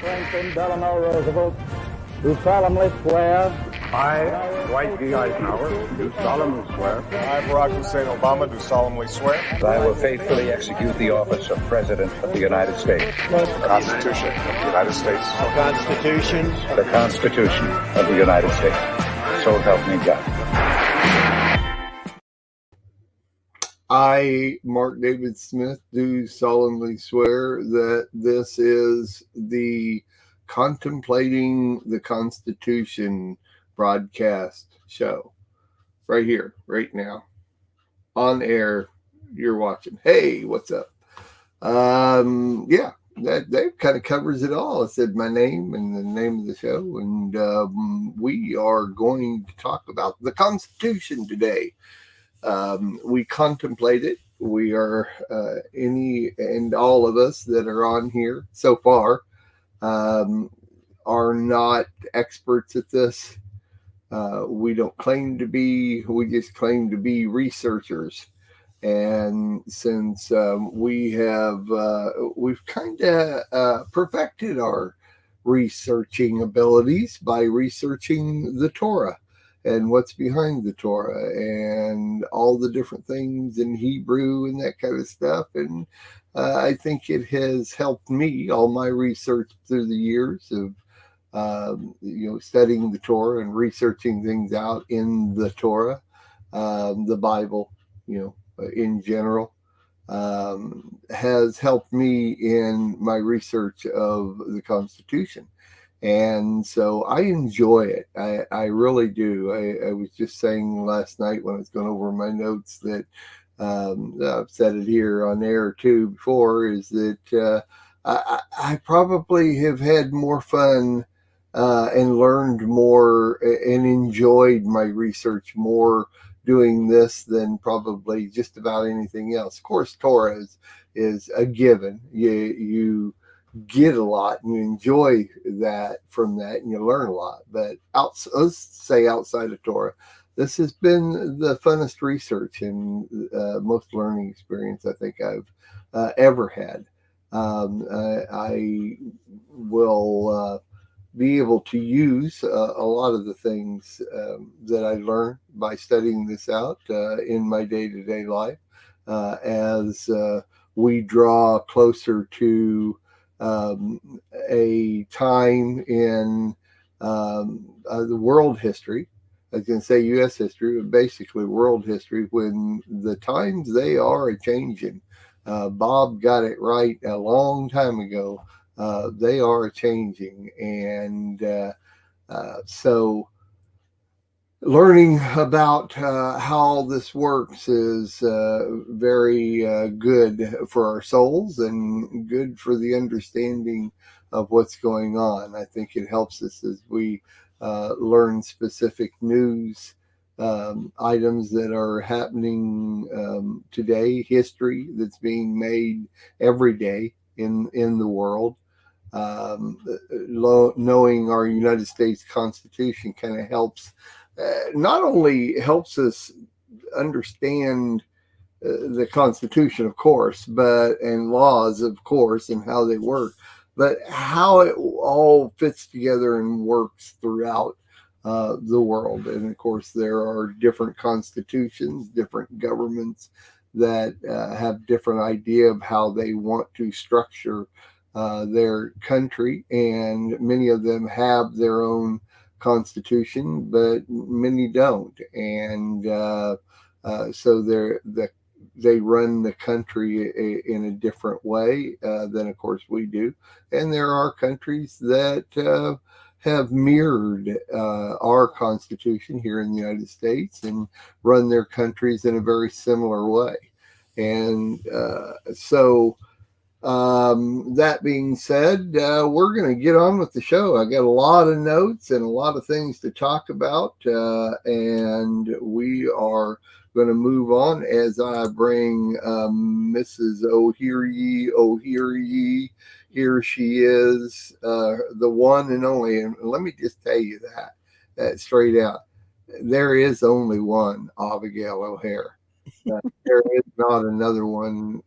Franklin Delano Roosevelt, do solemnly swear. I, Dwight D. Eisenhower, do solemnly swear. I, Barack Hussein Obama, do solemnly swear. That I will faithfully execute the office of President of the United States. The Constitution of the United States. The Constitution. The Constitution of the United States. So help me God. I, Mark David Smith, do solemnly swear that this is the Contemplating the Constitution broadcast show. Right here, right now. On air, you're watching. Hey, what's up? Yeah, that kind of covers it all. I said my name and the name of the show, and we are going to talk about the Constitution today. We contemplate it. We are any and all of us that are on here so far are not experts at this. We don't claim to be. We just claim to be researchers. And since we've kind of perfected our researching abilities by researching the Torah and what's behind the Torah and all the different things in Hebrew and that kind of stuff. And I think it has helped me, all my research through the years of, studying the Torah and researching things out in the Torah, the Bible, in general, has helped me in my research of the Constitution. And so I enjoy it. I really do. I was just saying last night when I was going over my notes that I've said it here on air too before, is that I probably have had more fun and learned more and enjoyed my research more doing this than probably just about anything else. Of course, Torah is a given. You get a lot and you enjoy that from that and you learn a lot. But let's say outside of Torah, this has been the funnest research and most learning experience I think I've ever had. I will be able to use a lot of the things that I learned by studying this out in my day-to-day life as we draw closer to a time in the world history. I was going to say U.S. history, but basically world history, when the times they are a-changing. Bob got it right a long time ago. They are a-changing. And so learning about how this works is very good for our souls and good for the understanding of what's going on. I think it helps us as we learn specific news items that are happening today, history that's being made every day in the world. Knowing our United States Constitution kind of helps. Not only helps us understand the Constitution, of course, and laws, of course, and how they work, but how it all fits together and works throughout the world. And of course, there are different constitutions, different governments that have different idea of how they want to structure their country, and many of them have their own Constitution, but many don't, and so they run the country in a different way than, of course, we do. And there are countries that have mirrored our Constitution here in the United States and run their countries in a very similar way. And so that being said, we're going to get on with the show. I got a lot of notes and a lot of things to talk about, and we are going to move on as I bring Mrs. O'Hear Ye. Here she is, the one and only. And let me just tell you that straight out. There is only one Abigail O'Hare. There is not another one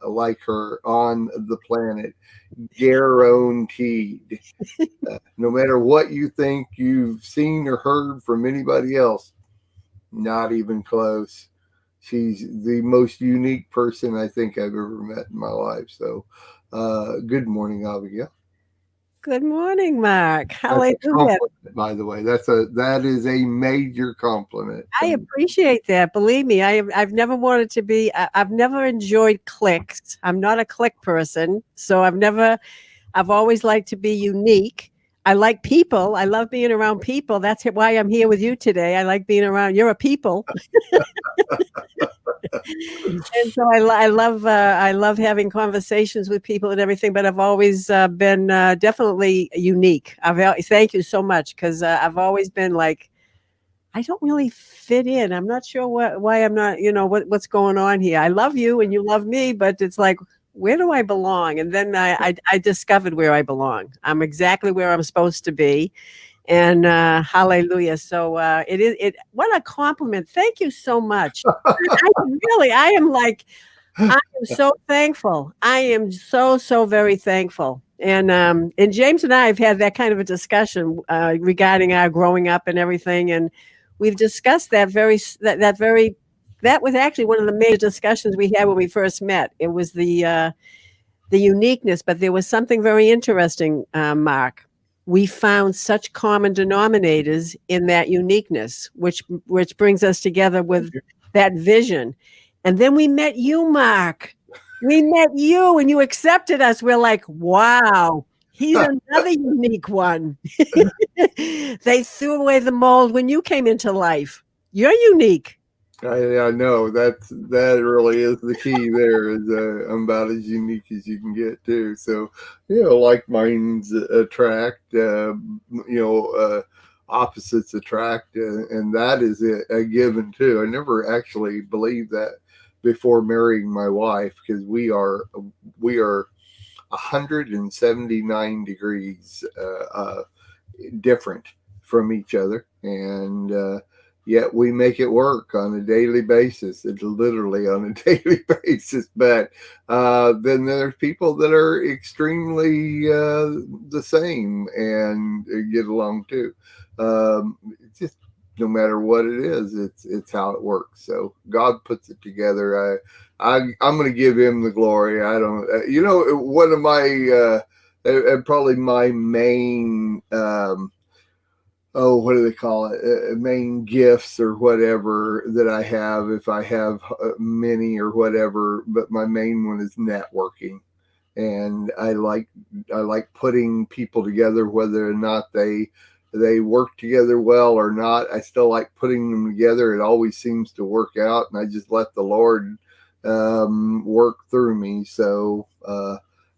like her on the planet, guaranteed. No matter what you think you've seen or heard from anybody else, not even close. She's the most unique person I think I've ever met in my life. So, good morning, Abigail. Good morning, Mark. That's a Hallelujah. compliment, by the way. That is a major compliment. I appreciate that. Believe me, I've never wanted to be. I've never enjoyed cliques. I'm not a clique person, so I've always liked to be unique. I like people. I love being around people. That's why I'm here with you today. I like being around. You're a people. And so I love having conversations with people and everything. But I've always been definitely unique. Thank you so much, because I've always been like, I don't really fit in. I'm not sure why I'm not. What's going on here. I love you and you love me, but it's like, where do I belong? And then I discovered where I belong. I'm exactly where I'm supposed to be. And hallelujah. So what a compliment. Thank you so much. I am so thankful. I am so very thankful. And James and I have had that kind of a discussion regarding our growing up and everything. And we've discussed that that was actually one of the major discussions we had when we first met. It was the uniqueness, but there was something very interesting, Mark. We found such common denominators in that uniqueness, which brings us together with that vision. And then we met you, Mark. We met you and you accepted us. We're like, wow, he's another unique one. They threw away the mold when you came into life. You're unique. I know that really is the key. There is I'm about as unique as you can get too. So like minds attract. Opposites attract, and that is a given too. I never actually believed that before marrying my wife, because we are 179 degrees different from each other, and yet we make it work on a daily basis. It's literally on a daily basis. But then there's people that are extremely the same and get along too. It's just no matter what it is, it's how it works. So God puts it together. I'm going to give Him the glory. I don't. One of my probably my main. What do they call it? Main gifts or whatever that I have, if I have many or whatever, but my main one is networking. And I like putting people together, whether or not they work together well or not. I still like putting them together. It always seems to work out, and I just let the Lord work through me. So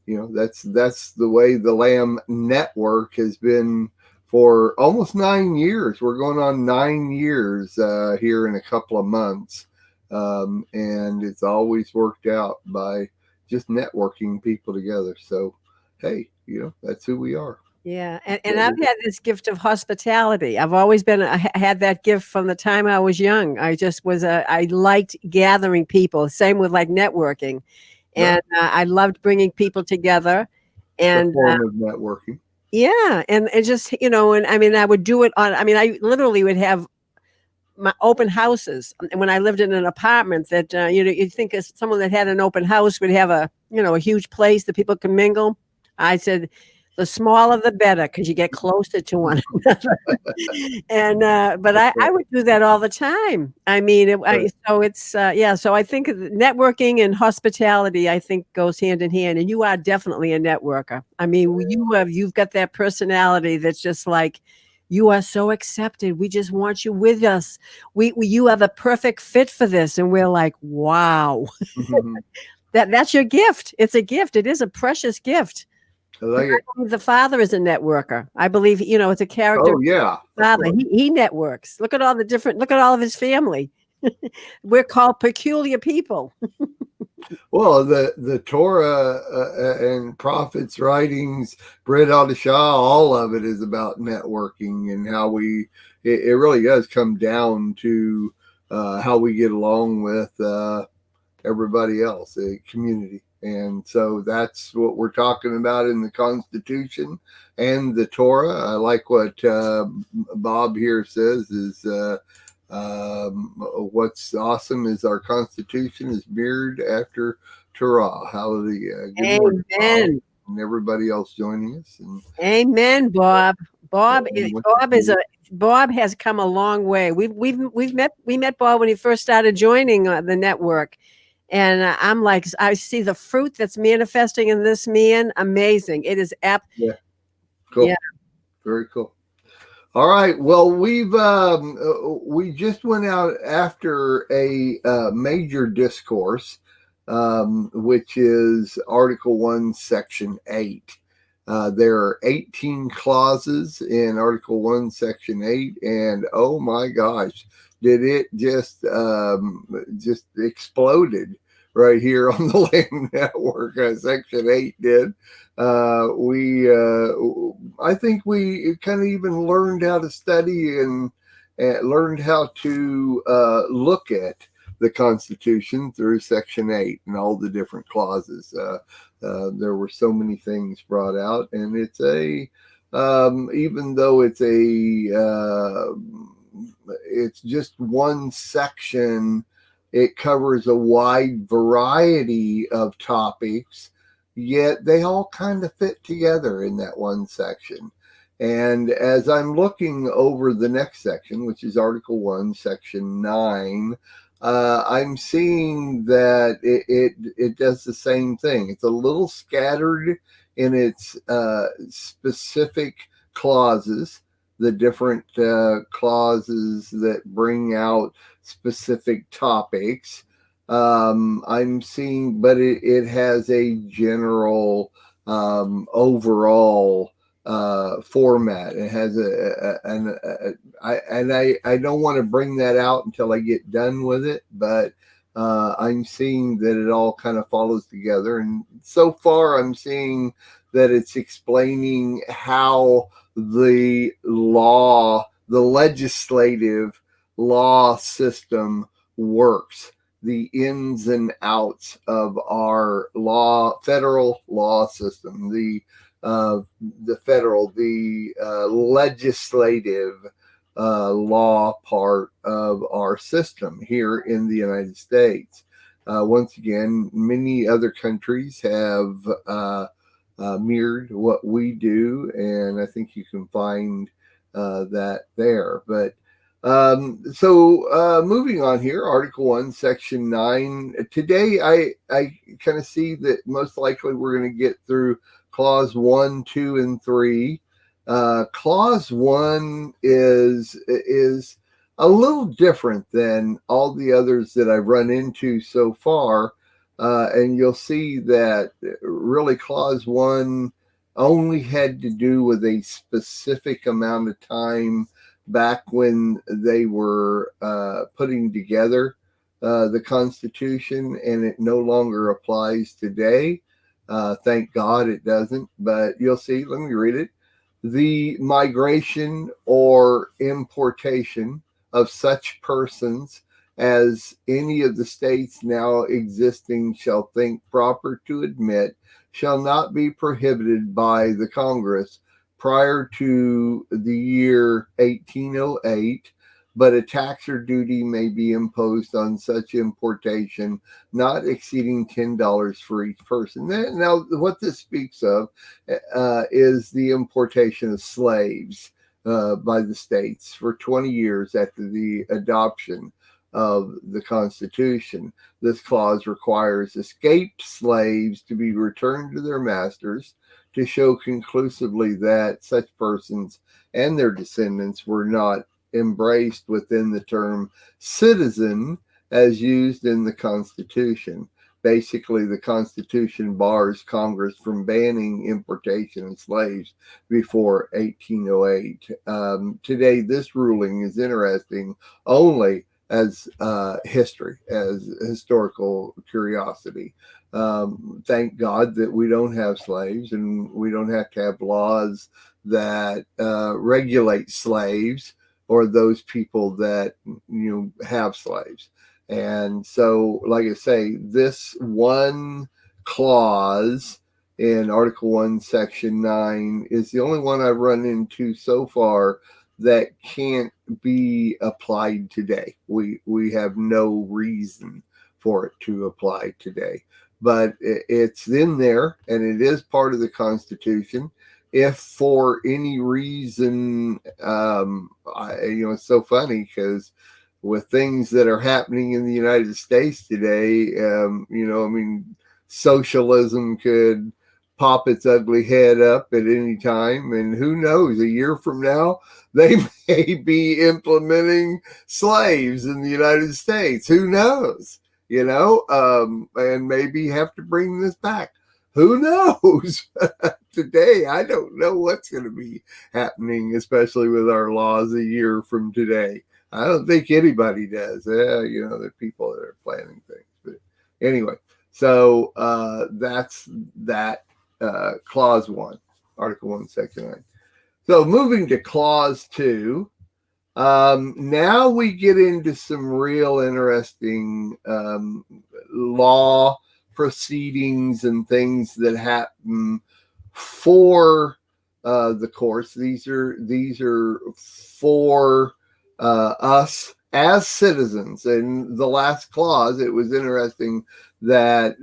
that's the way the Lamb Network has been for almost 9 years. We're going on 9 years here in a couple of months. And it's always worked out by just networking people together. So, hey, that's who we are. Yeah. And I've had this gift of hospitality. I've always had that gift from the time I was young. I liked gathering people. Same with like networking. And I loved bringing people together. And the form of networking. Yeah. And just, I would do it I literally would have my open houses. And when I lived in an apartment that, you'd think someone that had an open house would have a huge place that people can mingle. I said, the smaller the better, because you get closer to one another. And but I would do that all the time. So I think networking and hospitality, I think, goes hand in hand. And you are definitely a networker. I mean, you've got that personality that's just like, you are so accepted. We just want you with us. You are the perfect fit for this. And we're like, wow. Mm-hmm. That's your gift. It's a gift. It is a precious gift. I like it. I believe the Father is a networker. I believe, it's a character. Oh, yeah. Father, he networks. Look at all of his family. We're called peculiar people. Well, the Torah and prophets' writings, Brit Hadashah, all of it is about networking and how it really does come down to how we get along with everybody else, the community. And so that's what we're talking about in the Constitution and the Torah. I like what Bob here says is what's awesome is our Constitution is mirrored after Torah. Hallelujah. Good morning, Amen. Bob, and everybody else joining us. And Amen, Bob. Bob Yeah, Bob has come a long way. We met Bob when he first started joining the network, and I'm like, I see the fruit that's manifesting in this man. Amazing. It is cool. Yeah. Very cool. All right. Well, we just went out after a major discourse, which is Article 1, Section 8. There are 18 clauses in Article 1, Section 8, and oh my gosh, did it just exploded right here on the Land Network. Section 8 did. I think we kind of even learned how to study and learned how to look at the Constitution through Section 8 and all the different clauses. There were so many things brought out, and it's even though it's just one section, it covers a wide variety of topics, yet they all kind of fit together in that one section. And as I'm looking over the next section, which is Article 1, Section 9, I'm seeing that it does the same thing. It's a little scattered in its specific clauses, the different clauses that bring out specific topics. I'm seeing, but it has a general overall format. It has I don't want to bring that out until I get done with it, but I'm seeing that it all kind of follows together. And so far, I'm seeing that it's explaining how the legislative law system works, the ins and outs of our federal law system, the legislative law part of our system here in the United States. Once again, many other countries have mirrored what we do, and I think you can find that there. But moving on here, Article 1, Section 9. Today, I kind of see that most likely we're going to get through Clause 1, 2, and 3. Clause 1 is a little different than all the others that I've run into so far. And you'll see that really Clause 1 only had to do with a specific amount of time back when they were putting together the Constitution, and it no longer applies today. Thank God it doesn't, but you'll see. Let me read it. The migration or importation of such persons as any of the states now existing shall think proper to admit shall not be prohibited by the Congress prior to the year 1808, but a tax or duty may be imposed on such importation not exceeding $10 for each person. Now, what this speaks of is the importation of slaves by the states for 20 years after the adoption of the Constitution. This clause requires escaped slaves to be returned to their masters to show conclusively that such persons and their descendants were not embraced within the term citizen as used in the Constitution. Basically, the Constitution bars Congress from banning importation of slaves before 1808. Today, this ruling is interesting only as history, as historical curiosity. Thank God that we don't have slaves and we don't have to have laws that regulate slaves or those people that have slaves. And so, like I say, this one clause in Article 1, Section 9 is the only one I've run into so far that can't be applied today. We have no reason for it to apply today. But it's in there, and it is part of the Constitution. If for any reason, it's so funny because with things that are happening in the United States today, socialism could pop its ugly head up at any time. And who knows, a year from now, they may be implementing slaves in the United States. Who knows? And maybe have to bring this back. Who knows? Today, I don't know what's going to be happening, especially with our laws a year from today. I don't think anybody does. There are people that are planning things. But anyway, so that's that Clause 1, Article 1, Section 9. So moving to Clause 2, now we get into some real interesting law proceedings and things that happen for the courts. These are for us as citizens. And the last clause, it was interesting that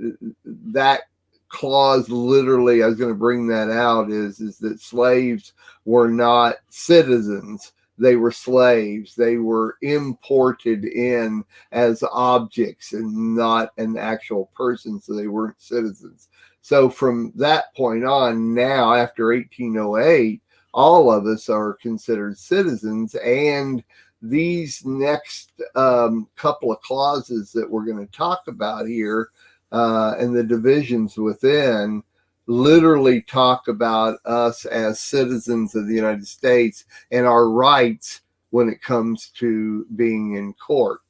clause literally, I was going to bring that out, is that slaves were not citizens. They were slaves. They were imported in as objects and not an actual person, so they weren't citizens. So from that point on, now after 1808, all of us are considered citizens, and these next couple of clauses that we're going to talk about here and the divisions within literally talk about us as citizens of the United States and our rights when it comes to being in court.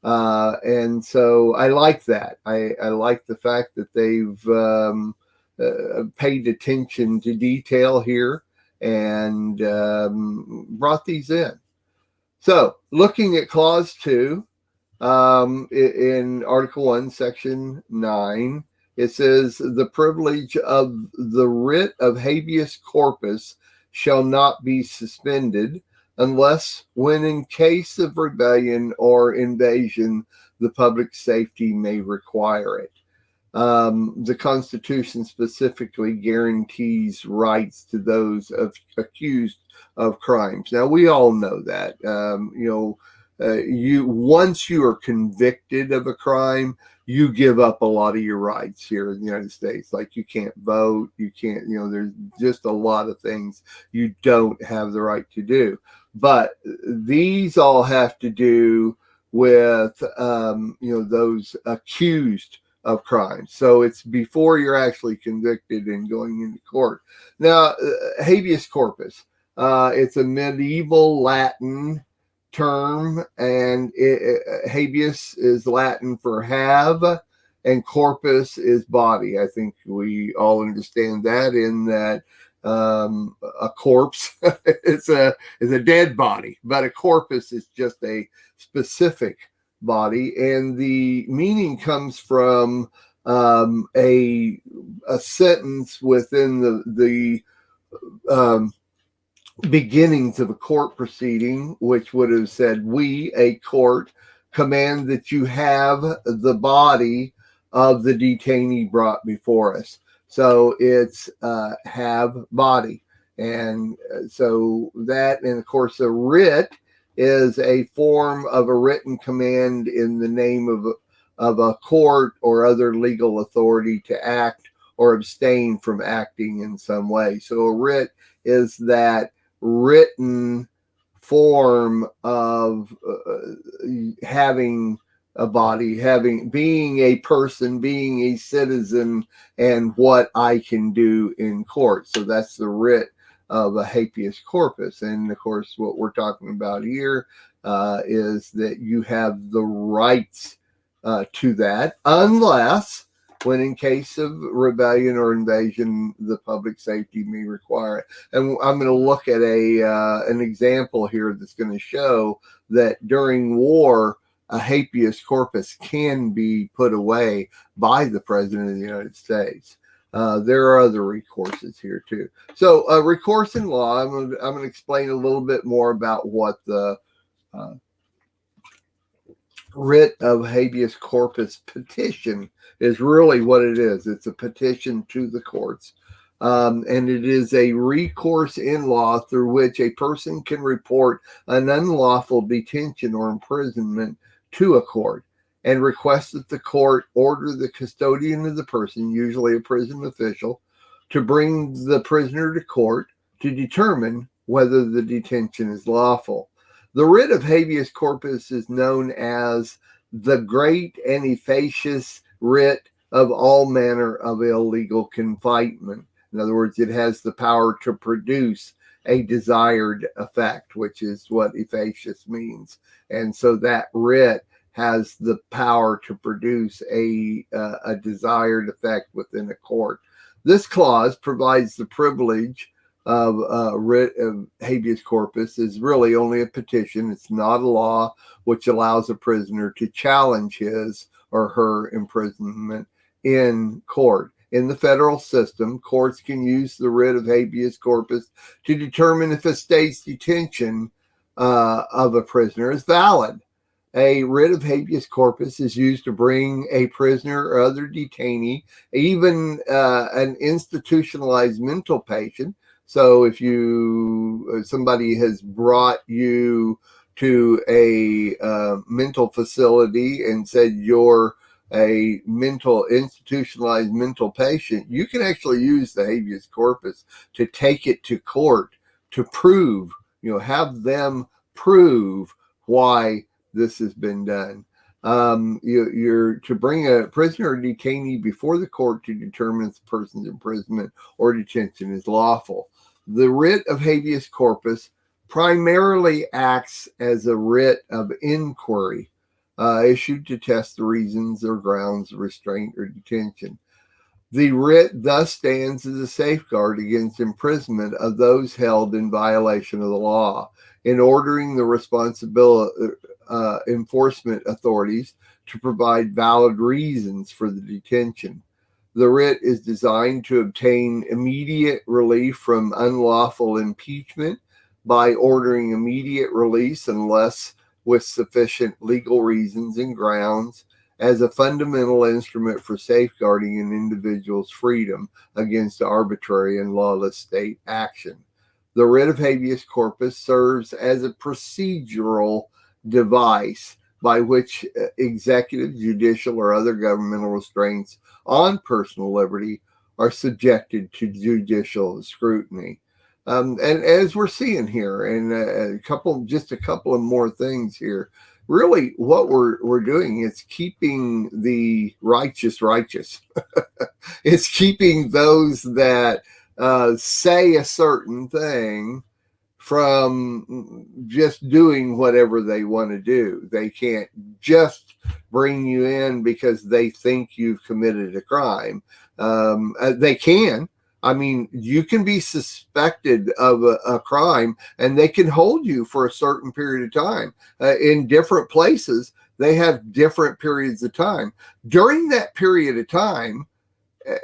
And so I like that. I like the fact that they've paid attention to detail here and brought these in. So looking at Clause 2 in Article 1, Section 9, it says, the privilege of the writ of habeas corpus shall not be suspended unless when in case of rebellion or invasion, the public safety may require it. The Constitution specifically guarantees rights to those accused of crimes. Now, we all know that. Once you are convicted of a crime, you give up a lot of your rights here in the United States. Like you can't vote, you can't, there's just a lot of things you don't have the right to do. But these all have to do with, those accused of crimes. So it's before you're actually convicted and going into court. Now, habeas corpus, it's a medieval Latin term, and habeas is Latin for have, and corpus is body. I think we all understand that, in that a corpse is a dead body, but a corpus is just a specific body, and the meaning comes from a sentence within the beginnings of a court proceeding, which would have said, we, a court, command that you have the body of the detainee brought before us. So it's have body. And so that, and of course, a writ is a form of a written command in the name of a court or other legal authority to act or abstain from acting in some way. So a writ is that written form of having a body, being a person, being a citizen, and what I can do in court. So that's the writ of a habeas corpus. And of course, what we're talking about here is that you have the rights to that, unless when in case of rebellion or invasion, the public safety may require it. And I'm going to look at an example here that's going to show that during war, a habeas corpus can be put away by the President of the United States. There are other recourses here too. So recourse in law, I'm going to explain a little bit more about what the writ of habeas corpus petition is really what it is. It's a petition to the courts. And it is a recourse in law through which a person can report an unlawful detention or imprisonment to a court and request that the court order the custodian of the person, usually a prison official, to bring the prisoner to court to determine whether the detention is lawful. The writ of habeas corpus is known as the great and efficacious writ of all manner of illegal confinement. In other words, it has the power to produce a desired effect, which is what efficacious means. And so that writ has the power to produce a desired effect within a court. This clause provides the privilege of writ of habeas corpus is really only a petition. It's not a law, which allows a prisoner to challenge his or her imprisonment in court. In the federal system, courts can use the writ of habeas corpus to determine if a state's detention of a prisoner is valid. A writ of habeas corpus is used to bring a prisoner or other detainee, even an institutionalized mental patient. So if somebody has brought you to a mental facility and said you're a institutionalized mental patient, you can actually use the habeas corpus to take it to court to prove, have them prove why this has been done. You're to bring a prisoner or detainee before the court to determine if the person's imprisonment or detention is lawful. The writ of habeas corpus primarily acts as a writ of inquiry, issued to test the reasons or grounds of restraint or detention. The writ thus stands as a safeguard against imprisonment of those held in violation of the law, in ordering the responsibility enforcement authorities to provide valid reasons for the detention. The writ is designed to obtain immediate relief from unlawful impeachment by ordering immediate release unless with sufficient legal reasons and grounds, as a fundamental instrument for safeguarding an individual's freedom against arbitrary and lawless state action. The writ of habeas corpus serves as a procedural device by which executive, judicial, or other governmental restraints on personal liberty are subjected to judicial scrutiny. And as we're seeing here, and just a couple of more things here, really what we're doing is keeping the righteous. It's keeping those that say a certain thing from just doing whatever they want to do. They can't just bring you in because they think you've committed a crime. They can. I mean, you can be suspected of a crime and they can hold you for a certain period of time. In different places, they have different periods of time. During that period of time,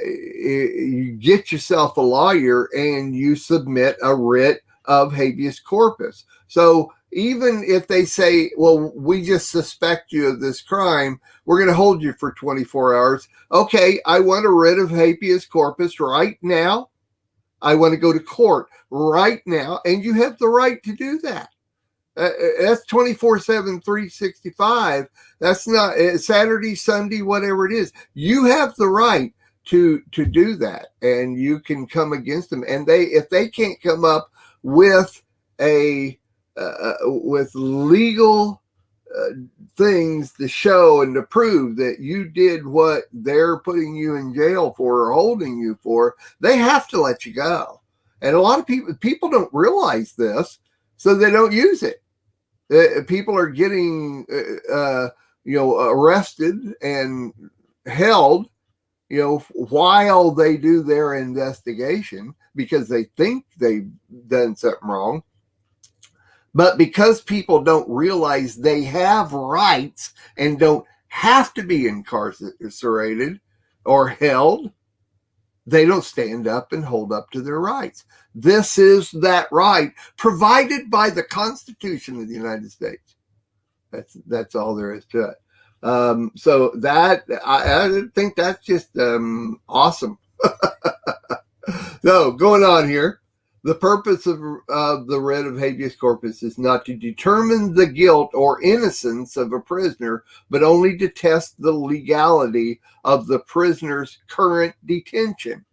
you get yourself a lawyer and you submit a writ of habeas corpus. So even if they say, well, we just suspect you of this crime, we're going to hold you for 24 hours. Okay, I want a writ of habeas corpus right now. I want to go to court right now. And you have the right to do that. That's 24/7, 365. That's not Saturday, Sunday, whatever it is. You have the right to do that. And you can come against them. And if they can't come up with with legal things to show and to prove that you did what they're putting you in jail for or holding you for, they have to let you go. And a lot of people don't realize this, so they don't use it. People are getting arrested and held while they do their investigation because they think they've done something wrong. But because people don't realize they have rights and don't have to be incarcerated or held, they don't stand up and hold up to their rights. This is that right provided by the Constitution of the United States. That's all there is to it. So that I think that's just awesome. So going on here, the purpose of the writ of habeas corpus is not to determine the guilt or innocence of a prisoner, but only to test the legality of the prisoner's current detention.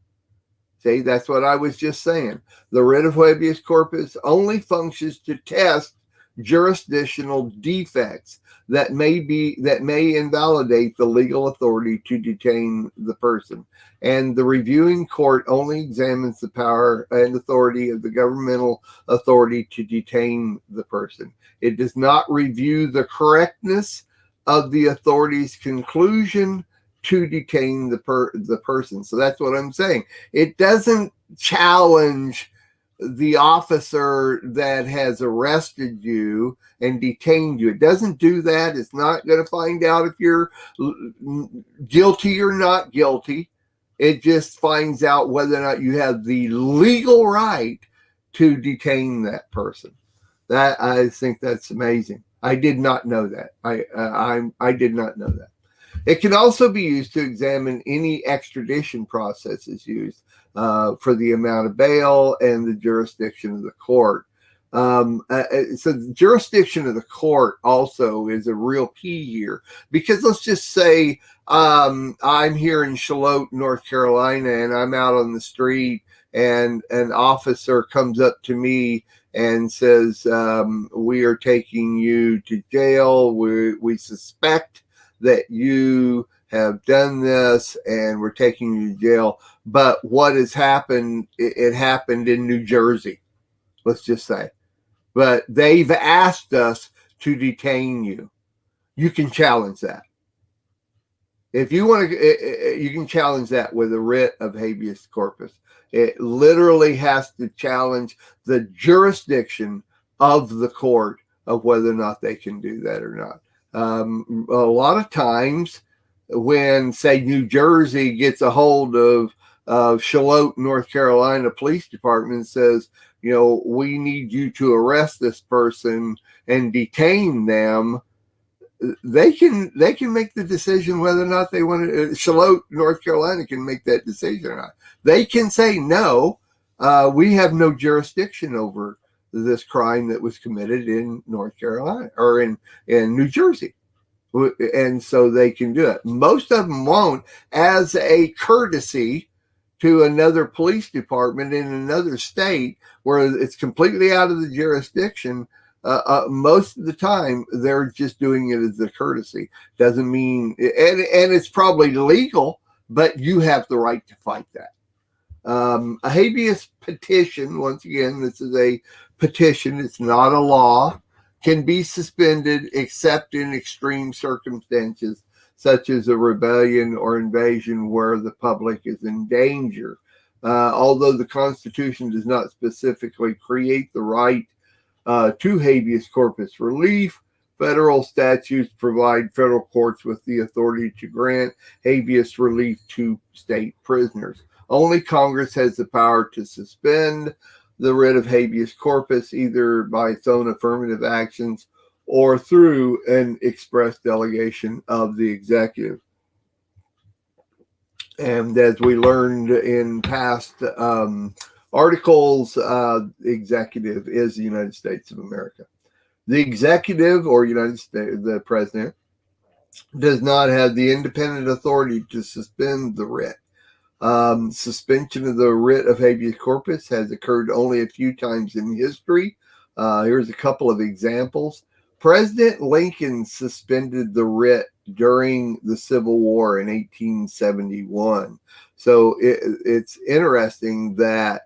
See, that's what I was just saying. The writ of habeas corpus only functions to test jurisdictional defects that may invalidate the legal authority to detain the person. And the reviewing court only examines the power and authority of the governmental authority to detain the person. It does not review the correctness of the authority's conclusion to detain the person. So that's what I'm saying. It doesn't challenge the officer that has arrested you and detained you. It doesn't do that. It's not going to find out if you're guilty or not guilty. It just finds out whether or not you have the legal right to detain that person. That, I think that's amazing. I did not know that. I did not know that. It can also be used to examine any extradition processes used for the amount of bail and the jurisdiction of the court. So the jurisdiction of the court also is a real key here, because let's just say I'm here in Charlotte, North Carolina, and I'm out on the street, and an officer comes up to me and says, we are taking you to jail. We suspect that you have done this and we're taking you to jail. But what has happened, it happened in New Jersey, let's just say. But they've asked us to detain you. You can challenge that. If you want to, you can challenge that with a writ of habeas corpus. It literally has to challenge the jurisdiction of the court of whether or not they can do that or not. A lot of times when, say, New Jersey gets a hold of Charlotte, North Carolina Police Department and says, we need you to arrest this person and detain them, they can make the decision whether or not they want to. Charlotte, North Carolina can make that decision or not. They can say, no, we have no jurisdiction over this crime that was committed in North Carolina or in New Jersey. And so they can do it. Most of them won't, as a courtesy to another police department in another state where it's completely out of the jurisdiction. Most of the time, they're just doing it as a courtesy. Doesn't mean, and it's probably legal, but you have the right to fight that. A habeas petition, once again, this is a petition, it's not a law, can be suspended except in extreme circumstances, such as a rebellion or invasion where the public is in danger. Although the Constitution does not specifically create the right to habeas corpus relief, federal statutes provide federal courts with the authority to grant habeas relief to state prisoners. Only Congress has the power to suspend the writ of habeas corpus, either by its own affirmative actions or through an express delegation of the executive. And as we learned in past articles, the executive is the United States of America. The executive, or United States, the president, does not have the independent authority to suspend the writ. Suspension of the writ of habeas corpus has occurred only a few times in history. Here's a couple of examples. President Lincoln suspended the writ during the Civil War in 1871. So it's interesting that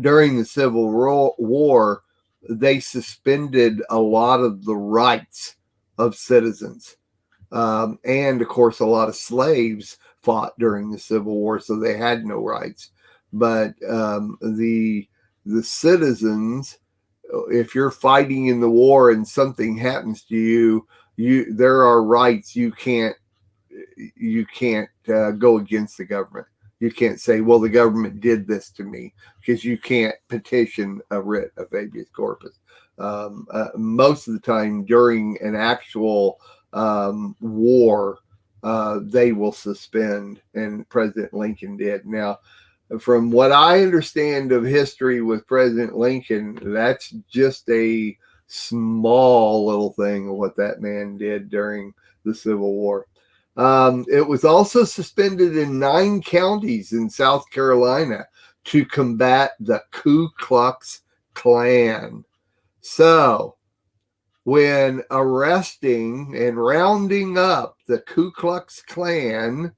during the Civil War, they suspended a lot of the rights of citizens. And of course, a lot of slaves fought during the Civil War, so they had no rights. But the citizens, if you're fighting in the war and something happens to you, there are rights. You can't go against the government. You can't say, well, the government did this to me, because you can't petition a writ of habeas corpus. Most of the time during an actual war, they will suspend, and President Lincoln did. Now, from what I understand of history with President Lincoln, that's just a small little thing of what that man did during the Civil War. It was also suspended in 9 counties in South Carolina to combat the Ku Klux Klan. So, when arresting and rounding up the Ku Klux Klan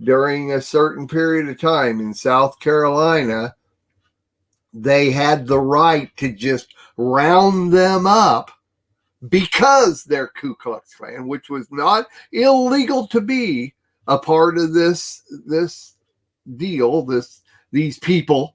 during a certain period of time in South Carolina, they had the right to just round them up because they're Ku Klux Klan, which was not illegal to be a part of this deal. These people,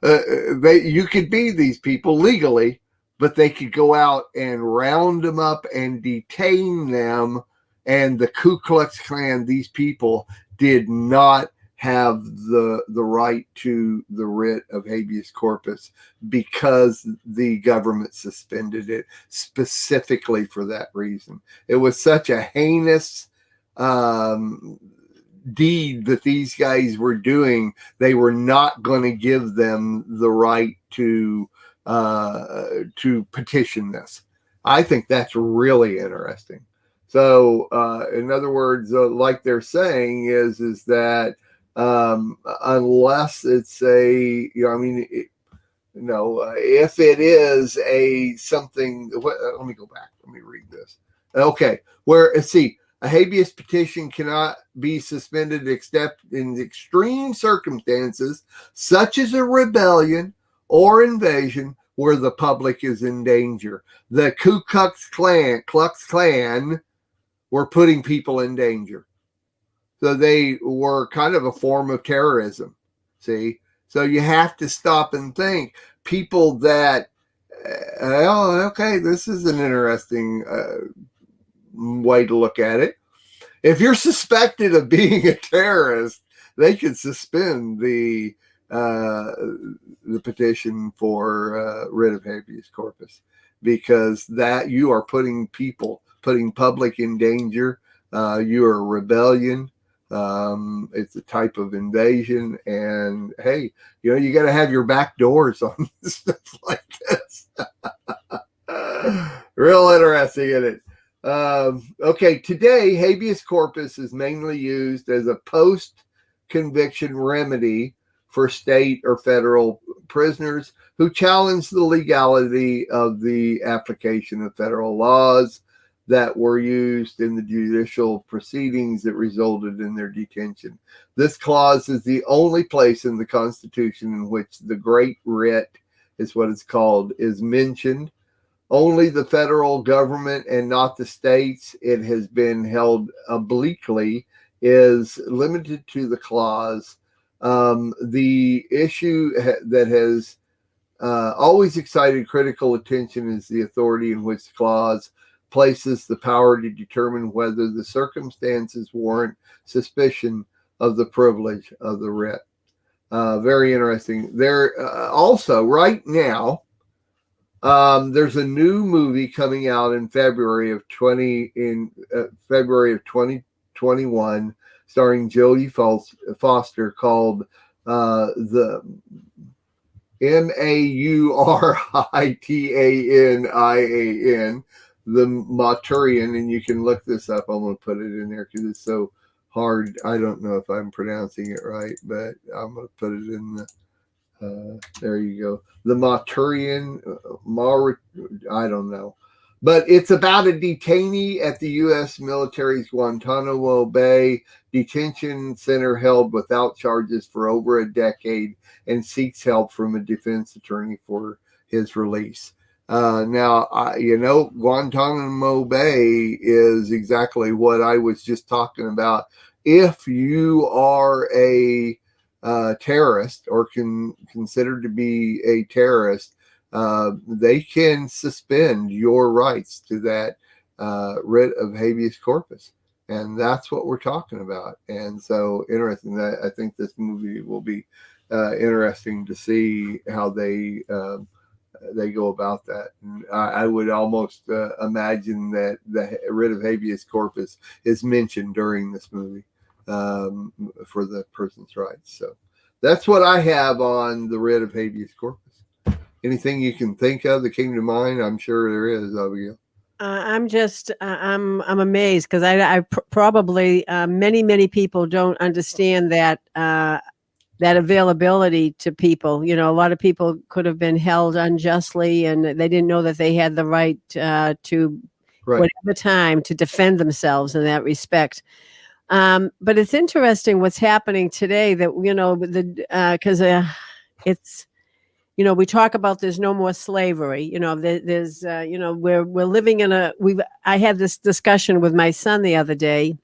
you could be these people legally, but they could go out and round them up and detain them. And the Ku Klux Klan, these people did not have the right to the writ of habeas corpus because the government suspended it specifically for that reason. It was such a heinous deed that these guys were doing. They were not going to give them the right to petition this. I think that's really interesting. So, in other words, like they're saying is that unless it's if it is a something, let me go back. Let me read this. Okay, a habeas petition cannot be suspended except in extreme circumstances, such as a rebellion or invasion where the public is in danger. The Ku Klux Klan were putting people in danger. So they were kind of a form of terrorism. See? So you have to stop and think. People that, this is an interesting way to look at it. If you're suspected of being a terrorist, they could suspend the petition for writ of habeas corpus, because that you are putting public in danger. You are a rebellion. It's a type of invasion, and hey, you got to have your back doors on stuff like this. Real interesting, isn't it? Okay, today habeas corpus is mainly used as a post-conviction remedy for state or federal prisoners who challenge the legality of the application of federal laws that were used in the judicial proceedings that resulted in their detention. This clause is the only place in the Constitution in which the Great Writ, is what it's called, is mentioned. Only the federal government and not the states, it has been held obliquely, is limited to the clause. The issue that has always excited critical attention is the authority in which the clause places the power to determine whether the circumstances warrant suspicion of the privilege of the writ. Very interesting. There also, right now, there's a new movie coming out in February of 2021, starring Jodie Foster, called the Mauritian, the Maturian, and you can look this up. I'm going to put it in there because it's so hard. I don't know if I'm pronouncing it right, but I'm going to put it in the there you go. The Maturian, I don't know. But it's about a detainee at the U.S. military's Guantanamo Bay detention center, held without charges for over a decade, and seeks help from a defense attorney for his release. Now, Guantanamo Bay is exactly what I was just talking about if you are a terrorist or considered to be a terrorist, they can suspend your rights to that writ of habeas corpus. And that's what we're talking about. And so interesting. I think this movie will be interesting to see how they go about that. And I would almost imagine that the writ of habeas corpus is mentioned during this movie for the person's rights. So that's what I have on the writ of habeas corpus. Anything you can think of that came to mind? I'm sure there is, Abigail. I'm just I'm amazed because I probably many people don't understand that that availability to people. You know, a lot of people could have been held unjustly, and they didn't know that they had the right to whatever time to defend themselves in that respect. But it's interesting what's happening today. That because it's. You know, we talk about there's no more slavery. You know, there's we're living in I had this discussion with my son the other day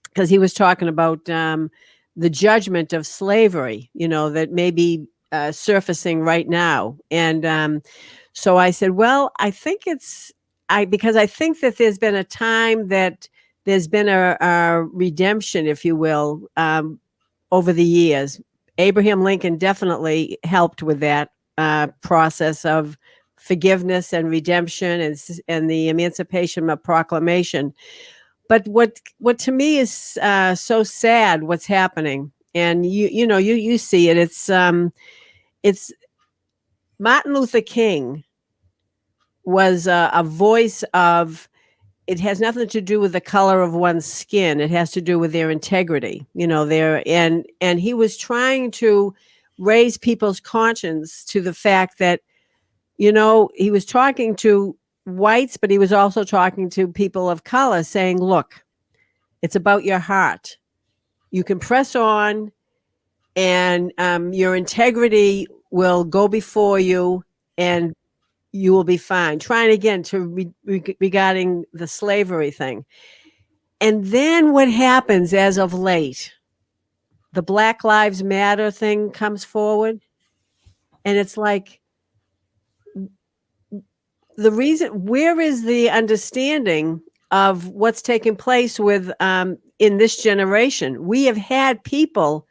because he was talking about the judgment of slavery, you know, that may be surfacing right now. And so I said, well, I think because I think that there's been a time that there's been a redemption, if you will, over the years. Abraham Lincoln definitely helped with that process of forgiveness and redemption and the Emancipation Proclamation. But what to me is so sad what's happening, and you see it. It's Martin Luther King was a voice of. It has nothing to do with the color of one's skin. It has to do with their integrity, you know, and he was trying to raise people's conscience to the fact that, you know, he was talking to whites, but he was also talking to people of color saying, look, it's about your heart. You can press on and your integrity will go before you and you will be fine. Trying again regarding the slavery thing. And then what happens as of late? The Black Lives Matter thing comes forward. And it's like, where is the understanding of what's taking place with in this generation? We have had people,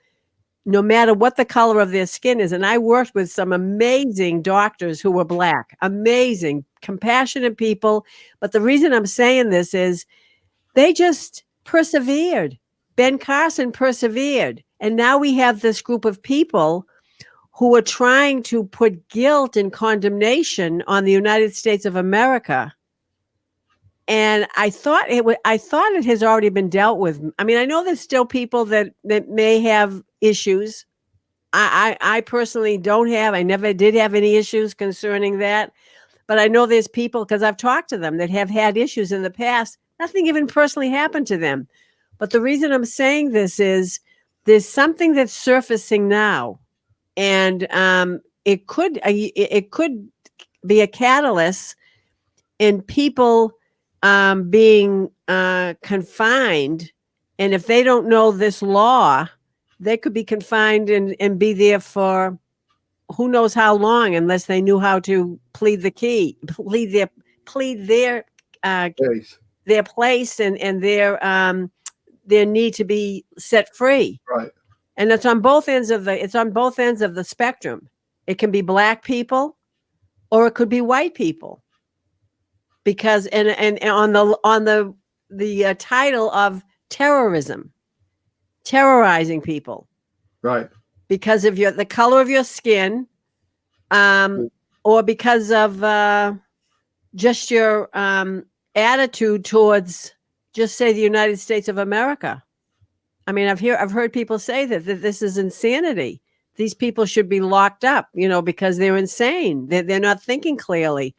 no matter what the color of their skin is. And I worked with some amazing doctors who were Black, amazing, compassionate people. But the reason I'm saying this is they just persevered. Ben Carson persevered. And now we have this group of people who are trying to put guilt and condemnation on the United States of America. And I thought it has already been dealt with. I mean, I know there's still people that may have issues. I personally don't have. I never did have any issues concerning that. But I know there's people, because I've talked to them, that have had issues in the past. Nothing even personally happened to them. But the reason I'm saying this is there's something that's surfacing now. And it could be a catalyst in people being confined. And if they don't know this law, they could be confined and be there for who knows how long, unless they knew how to plead their place and their need to be set free. Right. And it's on both ends of the spectrum. It can be Black people, or it could be white people. Because and on the title of terrorism, terrorizing people, right? Because of the color of your skin, or because of just your attitude towards, just say, the United States of America. I mean, I've heard people say that this is insanity. These people should be locked up, you know, because they're insane. They're not thinking clearly.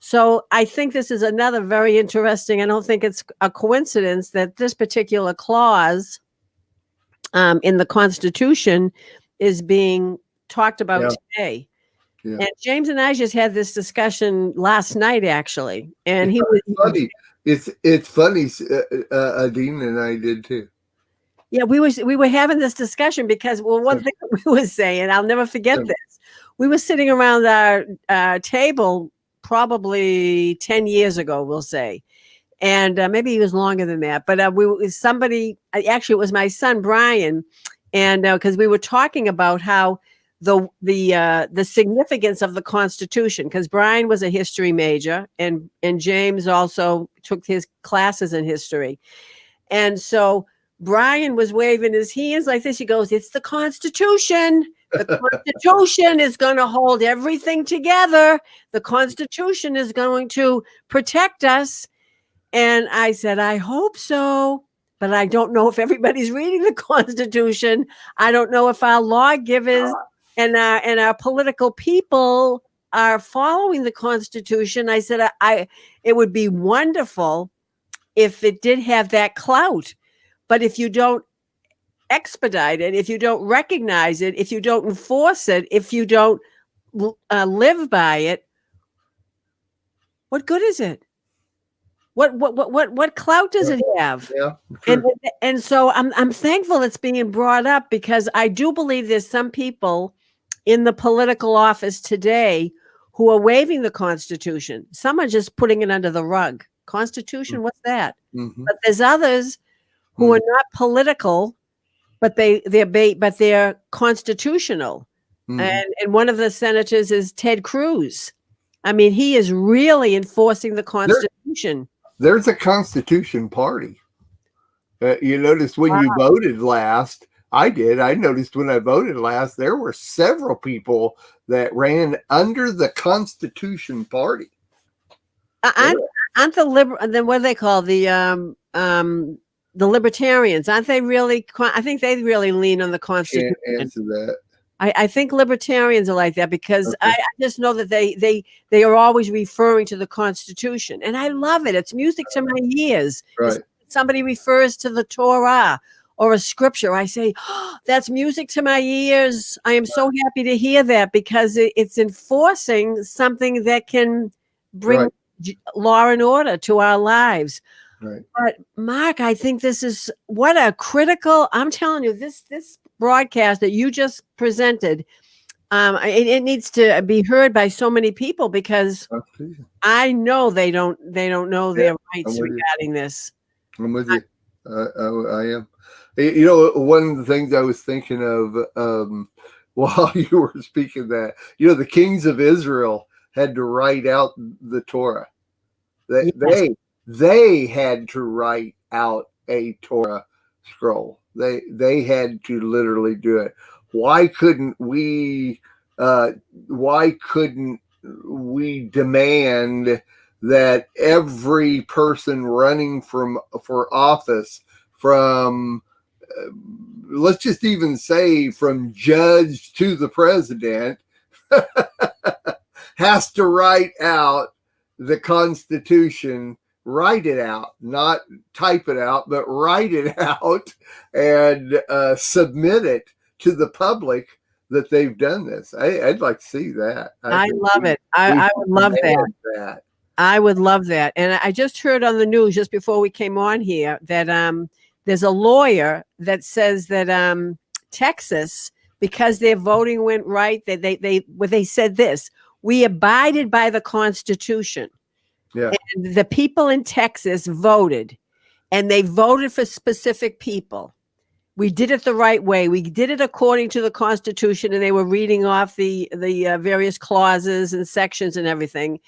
So I think this is another very interesting. I don't think it's a coincidence that this particular clause in the Constitution is being talked about today. Yeah. And James and I just had this discussion last night, actually, and he was funny. It's funny. Dean and I did too. Yeah, we were having this discussion because, well, one thing that we were saying, I'll never forget this. We were sitting around our table probably 10 years ago, we'll say. And maybe it was longer than that. But actually, it was my son, Brian. And because we were talking about how the significance of the Constitution, because Brian was a history major and James also took his classes in history. And so Brian was waving his hands like this. He goes, "It's the Constitution. The Constitution is going to hold everything together. The Constitution is going to protect us." And I said, "I hope so, but I don't know if everybody's reading the Constitution. I don't know if our lawgivers and our political people are following the Constitution." I said, it would be wonderful if it did have that clout. But if you don't expedite it, if you don't recognize it, if you don't enforce it, if you don't live by it, what good is it? What clout does it have? Yeah, and so I'm thankful it's being brought up, because I do believe there's some people in the political office today who are waiving the Constitution. Some are just putting it under the rug. Constitution, what's that? Mm-hmm. But there's others who are not political, but they're constitutional. Mm-hmm. And one of the senators is Ted Cruz. I mean, he is really enforcing the Constitution. There's a Constitution party. You noticed when you voted last, I noticed when I voted last, there were several people that ran under the Constitution party. Aren't then what do they call the libertarians? Aren't they really? I think they really lean on the Constitution. Can't answer that. I think libertarians are like that, because I just know that they are always referring to the Constitution, and I love it. It's music to my ears. Right. If somebody refers to the Torah or a scripture, I say, "Oh, that's music to my ears." I am so happy to hear that, because it's enforcing something that can bring law and order to our lives. Right. But Mark, I think this is what a critical. I'm telling you, this broadcast that you just presented, it needs to be heard by so many people, because I know they don't know their rights regarding this. I'm with you. I am. You know, one of the things I was thinking of while you were speaking, that, you know, the kings of Israel had to write out the Torah. They had to write out a Torah scroll. They had to literally do it. Why couldn't we demand that every person running for office, from let's just even say from judge to the president, has to write out the Constitution? Write it out, not type it out, but write it out and submit it to the public that they've done this. I'd like to see that. I love it. I would love that. I would love that. And I just heard on the news just before we came on here that there's a lawyer that says that Texas, because their voting went right, they said this: "We abided by the Constitution." Yeah. And the people in Texas voted, and they voted for specific people. We did it the right way. We did it according to the Constitution, and they were reading off the various clauses and sections and everything.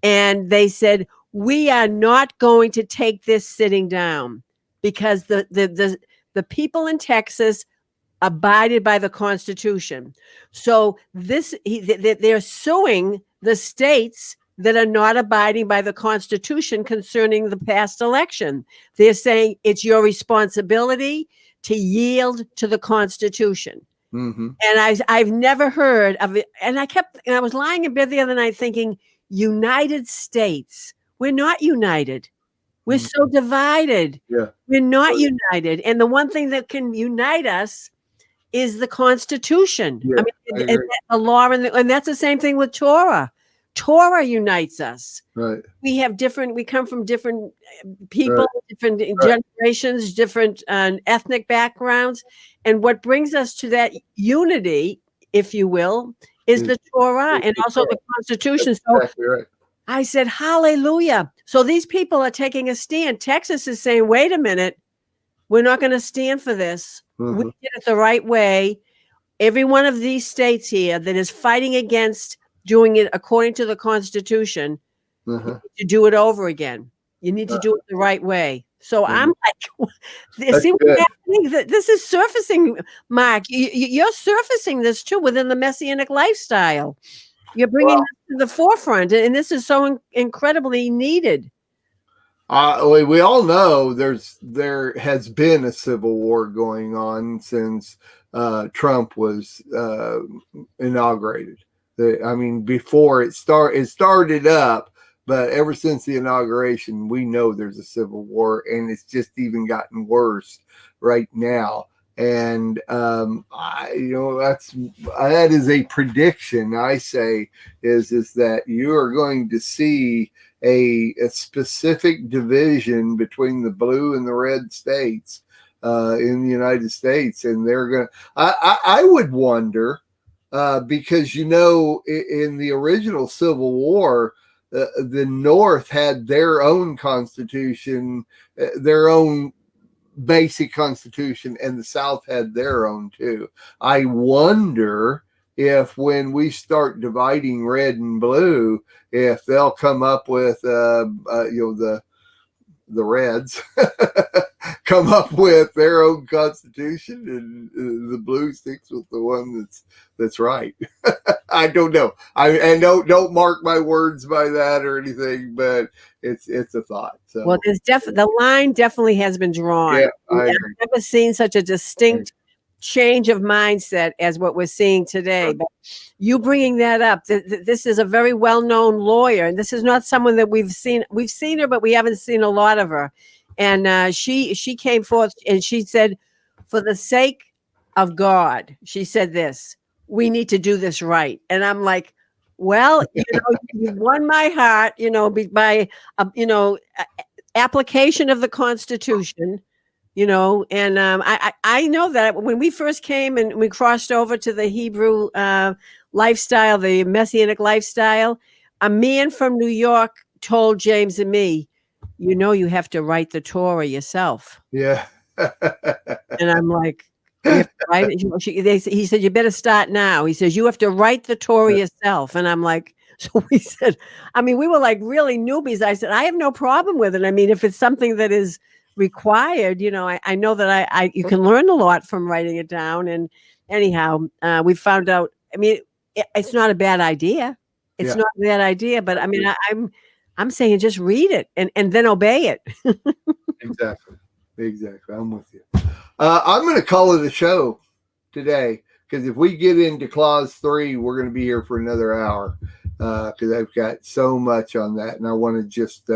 And they said, "We are not going to take this sitting down, because the people in Texas abided by the Constitution." So they're suing the states that are not abiding by the Constitution concerning the past election. They're saying it's your responsibility to yield to the Constitution. Mm-hmm. And I've never heard of it. And I was lying in bed the other night thinking, United States, we're not united. We're so divided. Yeah. We're not united. And the one thing that can unite us is the Constitution. Yeah, I mean, and the law, and that's the same thing with Torah. Torah unites us. Right. We come from different people, Right. different generations, different ethnic backgrounds. And what brings us to that unity, if you will, is the Torah and also the Constitution. That's So exactly right. I said, hallelujah. So these people are taking a stand. Texas is saying, wait a minute, we're not going to stand for this. We did it the right way. Every one of these states here that is fighting against doing it according to the Constitution, you need to do it over again. You need to do it the right way. So I'm like, see what's happening? This is surfacing, Mark. You're surfacing this too within the Messianic lifestyle. You're bringing this to the forefront, and this is so incredibly needed. We all know there has been a civil war going on since Trump was inaugurated. Before it started up, but ever since the inauguration, we know there's a civil war, and it's just even gotten worse right now. And that is a prediction. I say is that you are going to see a specific division between the blue and the red states in the United States, and they're going to. I would wonder because in the original Civil War, the North had their own constitution, their own basic constitution, and the South had their own too. I wonder if when we start dividing red and blue, if they'll come up with the Reds come up with their own constitution, and the blue sticks with the one that's right. I don't know. Don't mark my words by that or anything, but it's a thought. So, well, there's the line definitely has been drawn. Yeah, I've never seen such a distinct change of mindset as what we're seeing today. But you bringing that up, this is a very well-known lawyer, and this is not someone that we've seen. We've seen her, but we haven't seen a lot of her. And she came forth and she said, for the sake of God, she said this, we need to do this right. And I'm like, well, you've won my heart, by application of the Constitution. And I know that when we first came and we crossed over to the Hebrew lifestyle, the Messianic lifestyle, a man from New York told James and me, you have to write the Torah yourself. Yeah. And I'm like, you have to write it. He said, you better start now. He says, you have to write the Torah yourself. And I'm like, so we said, we were like really newbies. I said, I have no problem with it. If it's something that is required, I know that you can learn a lot from writing it down. And anyhow, we found out, it's not a bad idea. It's not a bad idea, but I'm saying just read it and then obey it. Exactly. I'm with you. I'm going to call it a show today, because if we get into clause 3, we're going to be here for another hour, because I've got so much on that, and I want to just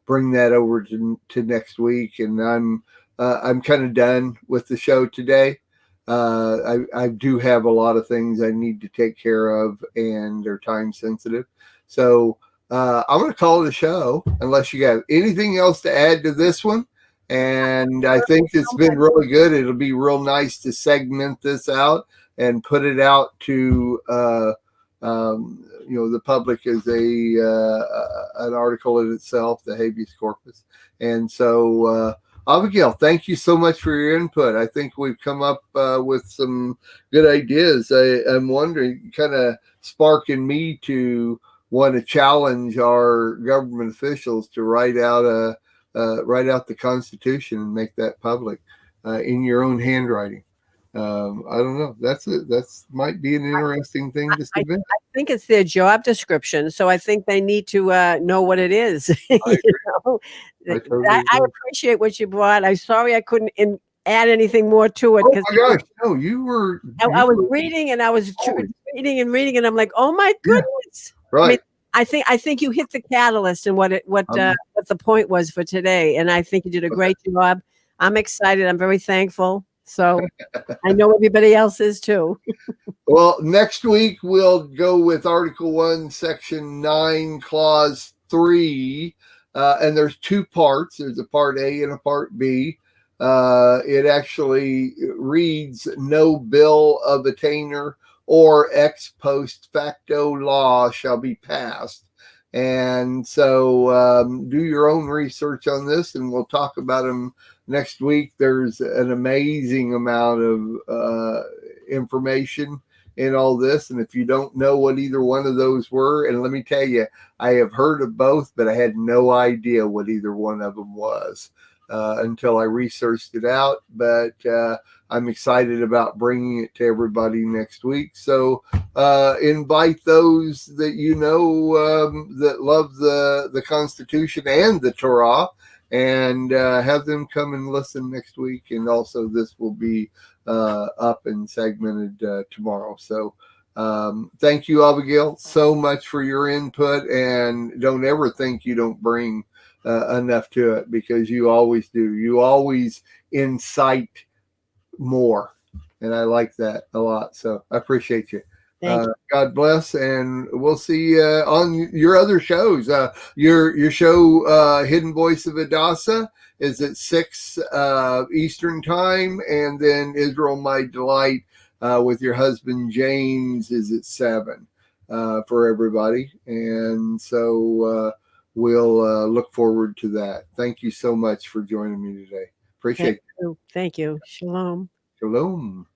bring that over to next week. And I'm kind of done with the show today. I do have a lot of things I need to take care of, and they're time sensitive. So I'm going to call it a show unless you have anything else to add to this one. And I think it's been really good. It'll be real nice to segment this out and put it out to the public as an article in itself, the Habeas Corpus. And so, Abigail, thank you so much for your input. I think we've come up with some good ideas. I'm wondering, kind of sparking me to want to challenge our government officials to write out the Constitution and make that public in your own handwriting. I don't know. That's might be an interesting thing to submit. I think it's their job description, so I think they need to know what it is. I appreciate what you brought. I'm sorry I couldn't add anything more to it. Oh my gosh! No, you were. I was reading and I was reading and reading, and I'm like, oh my goodness! Right. I think you hit the catalyst and what the point was for today, and I think you did a great job. I'm excited. I'm very thankful. So I know everybody else is too. Well, next week we'll go with Article 1, Section 9, Clause 3. And there's two parts. There's a Part A and a Part B. It actually reads, no bill of attainder or ex post facto law shall be passed. And so do your own research on this, and we'll talk about them next week. There's an amazing amount of information in all this. And if you don't know what either one of those were, and let me tell you, I have heard of both, but I had no idea what either one of them was until I researched it out. But I'm excited about bringing it to everybody next week. So invite those that you know that love the Constitution and the Torah, and have them come and listen next week. And also this will be up and segmented tomorrow. So thank you, Abigail, so much for your input, and don't ever think you don't bring enough to it, because you always do. You always incite more, and I like that a lot. So I appreciate you. Thank you. God bless, and we'll see you on your other shows. Your show, Hidden Voice of Hadassah, is at 6 Eastern time, and then Israel My Delight with your husband James is at 7 for everybody. And so we'll look forward to that. Thank you so much for joining me today. Appreciate it. Thank you. Shalom. Shalom.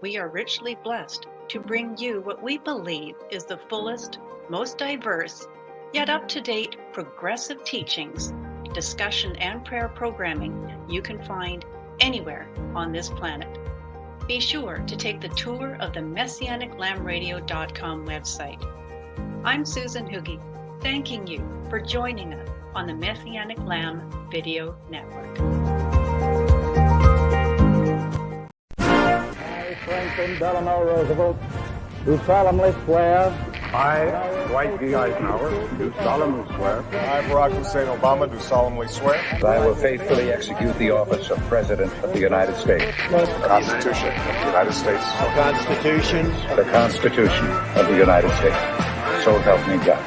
We are richly blessed to bring you what we believe is the fullest, most diverse, yet up-to-date progressive teachings, discussion, and prayer programming you can find anywhere on this planet. Be sure to take the tour of the MessianicLambRadio.com website. I'm Susan Hoogie, thanking you for joining us on the Messianic Lamb Video Network. Franklin Delano Roosevelt, do solemnly swear. I, Dwight D. Eisenhower, do solemnly swear. I, Barack Hussein Obama, do solemnly swear. That I will faithfully execute the office of President of the United States. The Constitution of the United States. The Constitution of the United States. So help me God.